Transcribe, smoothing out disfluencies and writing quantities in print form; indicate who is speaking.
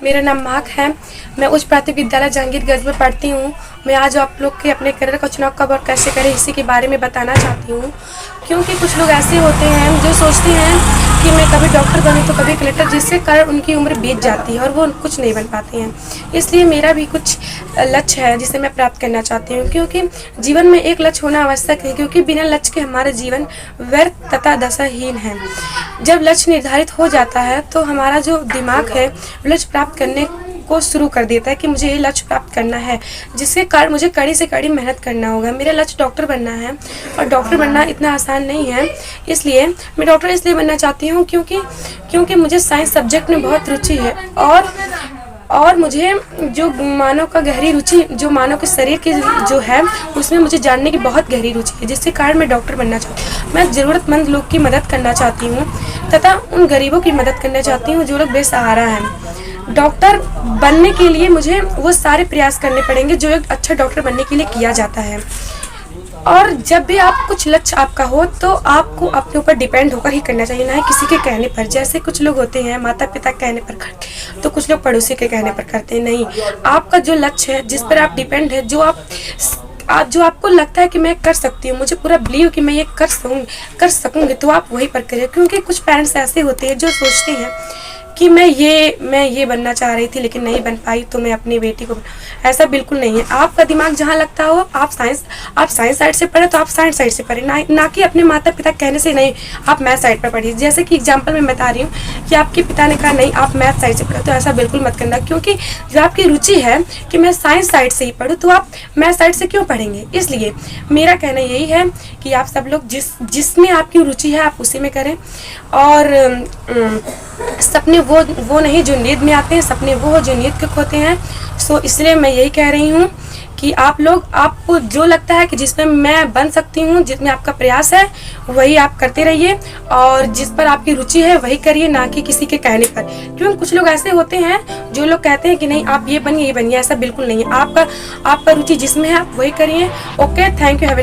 Speaker 1: मेरा नाम महक है। मैं उच्च प्राथमिक विद्यालय जहांगीरगंज में पढ़ती हूँ। मैं आज आप लोग के अपने करियर का चुनाव कब और कैसे करें इसी के बारे में बताना चाहती हूँ, क्योंकि कुछ लोग ऐसे होते हैं जो सोचते हैं कि मैं कभी डॉक्टर बनूँ तो कभी कलेक्टर, जिससे कारण उनकी उम्र बीत जाती है और वो कुछ नहीं बन पाते हैं। इसलिए मेरा भी कुछ लक्ष्य है जिसे मैं प्राप्त करना चाहती हूँ, क्योंकि जीवन में एक लक्ष्य होना आवश्यक है, क्योंकि बिना लक्ष्य के हमारा जीवन व्यर्थ तथा दशाहीन है। जब लक्ष्य निर्धारित हो जाता है तो हमारा जो दिमाग है लक्ष्य प्राप्त करने को शुरू कर देता है कि मुझे ये लक्ष्य प्राप्त करना है, जिसके कारण मुझे कड़ी से कड़ी मेहनत करना होगा। मेरा लक्ष्य डॉक्टर बनना है और डॉक्टर बनना इतना आसान नहीं है। इसलिए मैं डॉक्टर इसलिए बनना चाहती हूँ क्योंकि मुझे साइंस सब्जेक्ट में बहुत रुचि है और मुझे जो मानव का गहरी रुचि, जो मानव के शरीर की जो है उसमें मुझे जानने की बहुत गहरी रुचि है, जिसके कारण मैं डॉक्टर बनना चाहती हूँ। मैं ज़रूरतमंद लोग की मदद करना चाहती हूँ तथा उन गरीबों की मदद करना चाहती हूँ जो लोग बेसहारा हैं। डॉक्टर बनने के लिए मुझे वो सारे प्रयास करने पड़ेंगे जो एक अच्छा डॉक्टर बनने के लिए किया जाता है। और जब भी आप कुछ लक्ष्य आपका हो तो आपको अपने ऊपर डिपेंड होकर ही करना चाहिए, ना ही किसी के कहने पर। जैसे कुछ लोग होते हैं माता पिता के कहने पर करते, तो कुछ लोग पड़ोसी के कहने पर करते हैं। नहीं, आपका जो लक्ष्य है, जिस पर आप डिपेंड है, जो आपको लगता है कि मैं कर सकती हूँ, मुझे पूरा बिलीव कि मैं ये कर सकूँगी, तो आप वही पर करिए। क्योंकि कुछ पेरेंट्स ऐसे होते हैं जो सोचते हैं कि मैं ये बनना चाह रही थी लेकिन नहीं बन पाई तो मैं अपनी बेटी को। ऐसा बिल्कुल नहीं है। आपका दिमाग जहाँ लगता हो, आप साइंस साइड से पढ़े तो आप साइंस साइड से पढ़े, ना कि अपने माता पिता कहने से नहीं आप मैथ साइड पर पढ़िए। जैसे कि एग्जांपल में बता रही हूँ कि आपके पिता ने कहा नहीं आप मैथ साइड से पढ़ो, तो ऐसा बिल्कुल मत करना। क्योंकि जो आपकी रुचि है कि मैं साइंस साइड से ही पढ़ूँ, तो आप मैथ साइड से क्यों पढ़ेंगे। इसलिए मेरा कहना यही है कि आप सब लोग जिसमें आपकी रुचि है आप उसी में करें। और सपने वो नहीं जो नींद में आते हैं, सपने वो हो जो नींद के खोते हैं। सो इसलिए मैं यही कह रही हूँ कि आप लोग, आपको जो लगता है कि जिसमें मैं बन सकती हूँ, जिसमें आपका प्रयास है, वही आप करते रहिए और जिस पर आपकी रुचि है वही करिए, ना कि किसी के कहने पर। क्योंकि कुछ लोग ऐसे होते हैं जो लोग कहते हैं कि नहीं आप ये बनिए, ऐसा बिल्कुल नहीं है। आपका रुचि जिसमें है आप वही करिए। Okay, thank you, have a nice day.